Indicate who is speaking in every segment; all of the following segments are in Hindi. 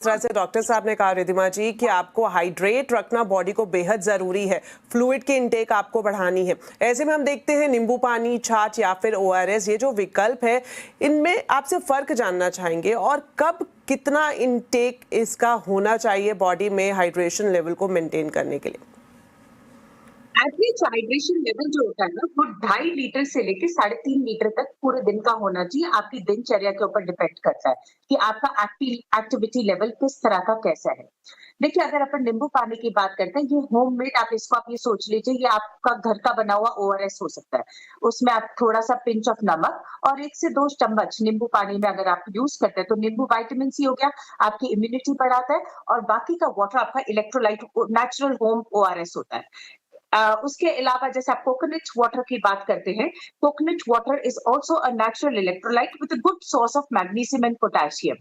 Speaker 1: तरह से डॉक्टर साहब ने कहा रिद्धिमा जी कि आपको हाइड्रेट रखना बॉडी को बेहद जरूरी है, फ्लूइड की इनटेक आपको बढ़ानी है। ऐसे में हम देखते हैं नींबू पानी, छाछ या फिर ओआरएस, ये जो विकल्प है इनमें आपसे फर्क जानना चाहेंगे और कब कितना इनटेक इसका होना चाहिए बॉडी में हाइड्रेशन लेवल को मेंटेन करने के लिए।
Speaker 2: एवरेज हाइड्रेशन लेवल जो होता है ना वो 2.5 लीटर से लेके 3.5 लीटर तक पूरे दिन का होना चाहिए। आपकी दिनचर्या के ऊपर डिपेंड करता है कि आपका एक्टिविटी लेवल किस तरह का कैसा है। देखिए, अगर अपन नींबू पानी की बात करते हैं, ये होममेड, आप ये सोच लीजिए, ये आपका घर का बना हुआ ओआरएस हो सकता है। उसमें आप थोड़ा सा पिंच ऑफ नमक और 1 से 2 चम्मच नींबू पानी में अगर आप यूज करते हैं तो नींबू विटामिन सी हो गया, आपकी इम्यूनिटी बढ़ाता है, और बाकी का वाटर आपका इलेक्ट्रोलाइट नेचुरल होम ओआरएस होता है। उसके अलावा जैसे आप कोकोनट वाटर की बात करते हैं, coconut water is also a natural electrolyte with a good source of magnesium and potassium.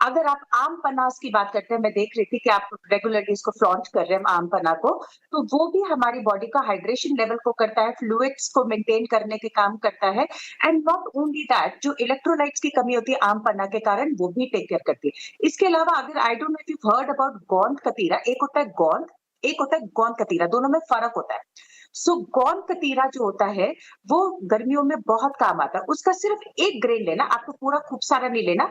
Speaker 2: अगर आप आम पन्नास की बात करते हैं, मैं देख रही थी कि आप रेगुलरली इसको फ्लॉन्ट कर रहे हैं आम पन्ना को, तो वो भी हमारी बॉडी का हाइड्रेशन लेवल को करता है, फ्लूइड्स को मेंटेन करने के काम करता है। एंड नॉट ओनली दैट, जो इलेक्ट्रोलाइट्स की कमी होती है आम पन्ना के कारण, वो भी टेक केयर करती है। इसके अलावा अगर I don't know if you heard about गोंद कतीरा, एक होता है गोंद, एक होता है गोंद कतीरा, दोनों में फर्क होता है। गोंद कतीरा जो होता है वो गर्मियों में बहुत काम आता है। उसका सिर्फ 1 ग्रेन लेना, आपको पूरा खूब सारा नहीं लेना।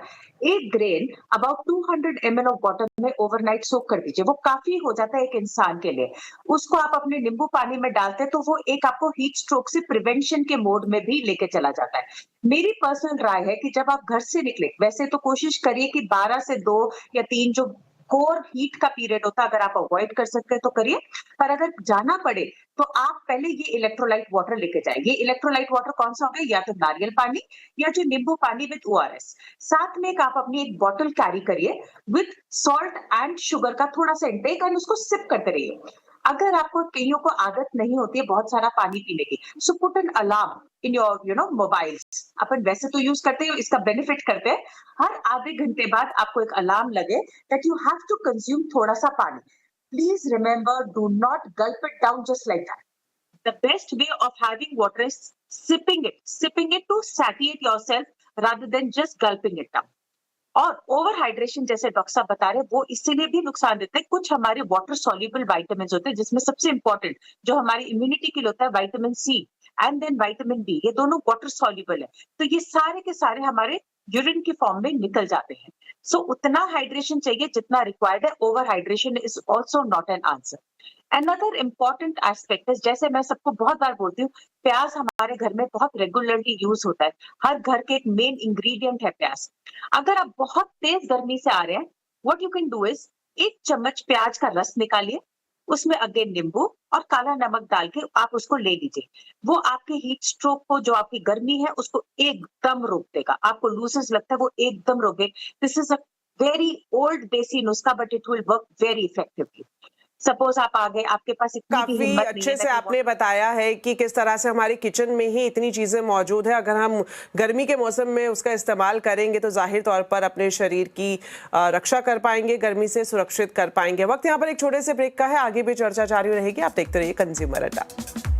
Speaker 2: 1 grain about 200 ml of water में ओवरनाइट सोक कर दीजिए, वो काफी हो जाता है एक इंसान के लिए। उसको आप अपने नींबू पानी में डालते हैं तो वो एक आपको हीट स्ट्रोक से प्रिवेंशन के मोड में भी लेके चला जाता है। मेरी पर्सनल राय है कि जब आप घर से निकले, वैसे तो कोशिश करिए कि 12 से 2 या 3 जो कोर हीट का पीरियड होता है, अगर आप अवॉइड कर सकते हैं तो करिए। पर अगर जाना पड़े तो आप पहले ये इलेक्ट्रोलाइट वाटर लेके जाइए। ये इलेक्ट्रोलाइट वाटर कौन सा होगा? या तो नारियल पानी या जो नींबू पानी विद ओआरएस। साथ में एक आप अपनी एक बॉटल कैरी करिए विद सॉल्ट एंड शुगर का थोड़ा सा इंटेक, एंड उसको सिप करते रहिए। अगर आपको, कईयों को आदत नहीं होती है बहुत सारा पानी पीने की, so put an alarm in your mobiles. अपन वैसे तो यूज करते हैं, इसका बेनिफिट करते हैं। हर आधे घंटे बाद आपको एक अलार्म लगे that you have to consume थोड़ा सा पानी। Please remember, do not gulp it down just like that. The best way of having water is sipping it to satiate yourself rather than just gulping it down. और ओवर हाइड्रेशन, जैसे डॉक्टर साहब बता रहे हैं, वो इसलिए भी नुकसान देते हैं। कुछ हमारे वाटर सॉल्युबल विटामिन होते हैं, जिसमें सबसे इंपॉर्टेंट जो हमारी इम्यूनिटी के लिए होता है vitamin C and then vitamin B, ये दोनों वाटर सॉल्युबल है। तो ये सारे के सारे हमारे यूरिन की फॉर्म में निकल जाते हैं। उतना हाइड्रेशन चाहिए जितना रिक्वायर्ड है। Over hydration is also not an answer. Another important aspect है, जैसे मैं सबको बहुत बार बोलती हूँ, प्याज हमारे घर में बहुत रेगुलरली यूज होता है। हर घर के एक मेन इंग्रेडिएंट है प्याज। अगर आप बहुत तेज गर्मी से आ रहे हैं, what you can do is 1 चम्मच प्याज का रस निकालिए, उसमें अगेन नींबू और काला नमक डाल के आप उसको ले लीजिए। वो आपके हीट स्ट्रोक को, जो आपकी गर्मी है, उसको एकदम रोक देगा। आपको लूसेस लगता है, वो एकदम रोक देगा। This is a very old देसी नुस्खा, but it will work very effectively. Suppose आप आ गए, आपके पास इतनी भी
Speaker 1: काफी
Speaker 2: हिम्मत नहीं
Speaker 1: अच्छे
Speaker 2: है
Speaker 1: से आपने बताया है कि किस तरह से हमारे किचन में ही इतनी चीजें मौजूद है। अगर हम गर्मी के मौसम में उसका इस्तेमाल करेंगे तो जाहिर तौर पर अपने शरीर की रक्षा कर पाएंगे, गर्मी से सुरक्षित कर पाएंगे। वक्त यहाँ पर एक छोटे से ब्रेक का है, आगे भी चर्चा जारी रहेगी। आप देखते रहिए कंज्यूमर अड्डा।